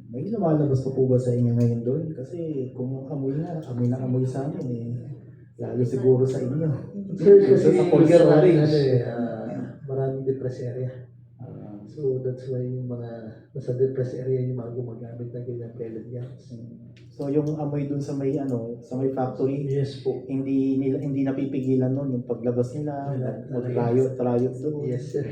May lumalabas pa po ba sa inyo ngayon doon? Kasi kung amoy nga, amoy na amoy sa amin eh. Lalo siguro sa inyo. Sir, kasi Sa Polga Orange. maraming depressed area. So that's why yung mga nasa depressed area yung mga gumagamit ng ganyan pellet gas. So yung amoy dun sa may sa may factory, Yes po. hindi napipigilan noon yung paglabas nila, trayot doon. Yes sir.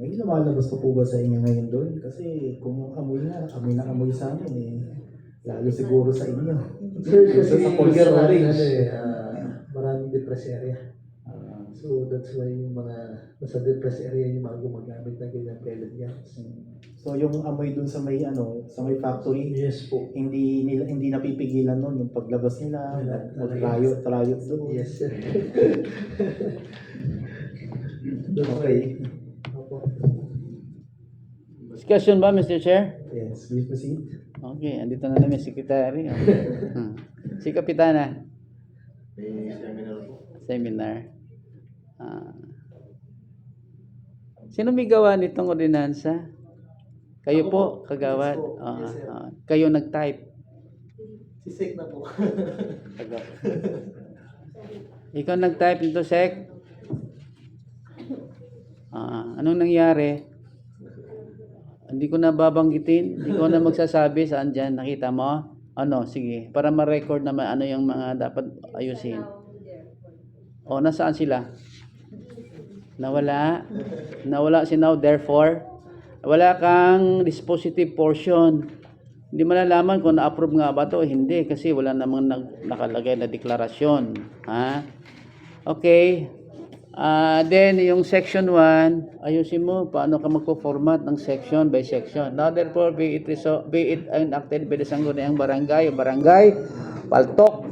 May lumalabas pa po ba sa inyo ngayon doon? Kasi kung amoy nga, amoy na amoy sa amin eh. Lalo siguro sa inyo. Sir, kasi sa Polga Orange. maraming depressed area. So that's why yung mga nasa depressed area yung mga gumagamit ng ganyan pellet gas. So yung amoy dun sa may sa may factory, Yes po. hindi napipigilan noon yung paglabas nila, trayot doon. Yes sir. Okay. Opo. Discussion ba, Mr. Chair? Yes, please proceed. Okay, andito na namin secretary. Si Kapitana. Seminar. Sino may gawa nitong ordinansa? Kayo Ako po, po. kagawad. Yes po. Yes, sir. Kayo nag-type. Si Sek na po. Ikaw nag-type nito, Sek? Anong nangyari? Hindi ko na babanggitin. Hindi ko na magsasabi saan dyan. Nakita mo? Ano? Sige. Para ma-record naman ano yung mga dapat ayusin. O, nasaan sila? Nawala. Nawala si now. Therefore, wala kang dispositive portion. Hindi malalaman kung na-approve nga ba ito o hindi. Kasi wala namang nakalagay na deklarasyon. Ha? Okay. Then yung section 1, ayusin mo paano ka magpo-format ng section by section. Now therefore be it enacted by the Sangguniang Barangay o Barangay Paltok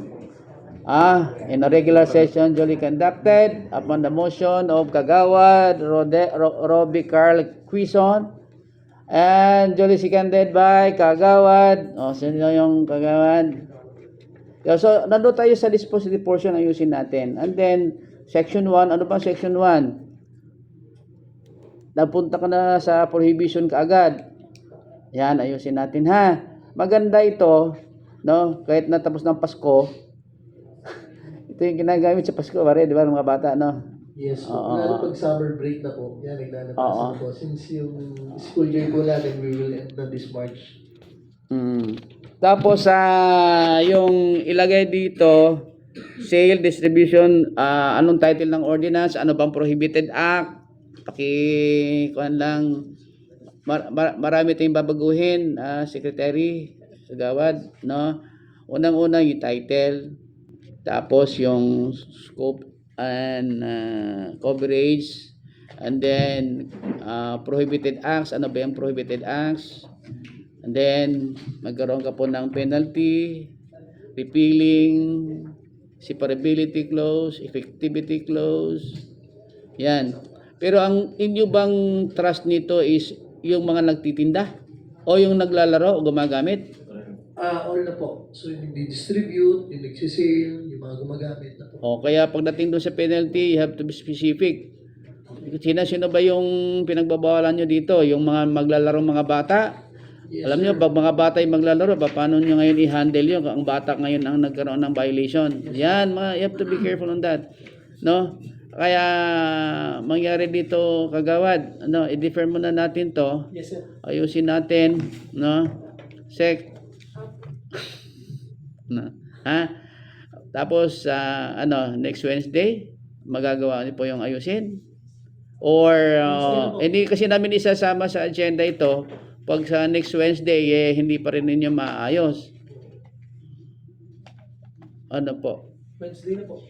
in a regular session duly conducted upon the motion of Kagawad Roby Carl Quison and duly seconded by Kagawad. Sino yung Kagawad? So nandun tayo sa dispositive portion, ayusin natin. And then Section 1, ano bang Section 1? Napunta ka na sa prohibition kaagad. Yan, ayusin natin ha. Maganda ito, no? Kahit natapos ng Pasko. Ito yung ginagamit sa Pasko, pare, di ba, ng mga bata, no? Yes po. Lalo pag summer break na po. Yan, naglalabas na po. Since yung school year po natin, we will end na this March. Tapos, yung ilagay dito, sale, distribution, anong title ng ordinance, ano bang prohibited act, kuan lang, marami tayong babaguhin, secretary, Sagawad, no? Unang-una yung title, tapos yung scope and coverage, and then prohibited acts, ano ba yung prohibited acts, and then magkaroon ka po ng penalty, repealing, separability clause, effectivity clause. Yan. Pero ang inyo bang trust nito is yung mga nagtitinda o yung naglalaro o gumagamit? All na po. So yung nag-distribute, yung nagsisale, yung mga gumagamit na po. O kaya pagdating doon sa penalty, you have to be specific. Sino ba yung pinagbabawalan nyo dito? Yung mga maglalarong mga bata? Yes, Alam nyo, pag mga bata yung maglalaro, paano nyo ngayon i-handle yun? Ang bata ngayon ang nagkaroon ng violation. Yan, you have to be careful on that. No? Kaya, mangyari dito, Kagawad, i-defer muna natin to. Yes, sir. Ayusin natin, no? Sec. Ha? Tapos next Wednesday magagawa niyo po yung ayusin. Or hindi kasi namin isasama sa agenda ito pag sa next Wednesday hindi pa rin ninyo maayos. Ano po? Wednesday na po.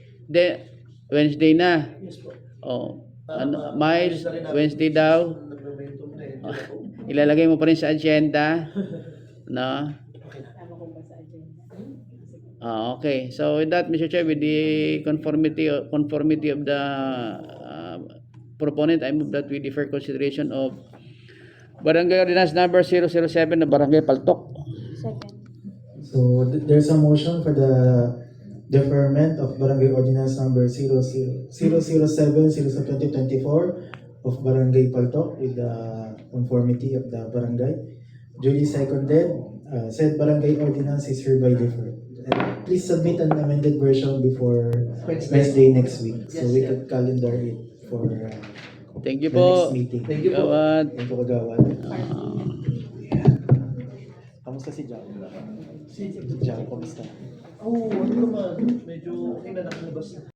Wednesday na. Yes po. Oh. Miles, Wednesday daw. Nag-momentum na hindi na po. Ilalagay mo pa rin sa agenda. No? Okay. So with that, Mr. Chair, with the conformity of the proponent, I move that we defer consideration of Barangay Ordinance number 007 na Barangay Paltok. Second. So there's a motion for the deferment of Barangay Ordinance number 007/2024 of Barangay Paltok with the conformity of the barangay. Duly seconded. Said Barangay Ordinance is hereby deferred. Please submit an amended version before Wednesday next week so Yes, we sir. could calendar it for Thank you the po. next meeting. Thank you po. Gawad. Thank you, Kagawad. Kamusta si Jao? Si Jao, kamusta? Oh, ano naman, medyo okay na nakalabas na.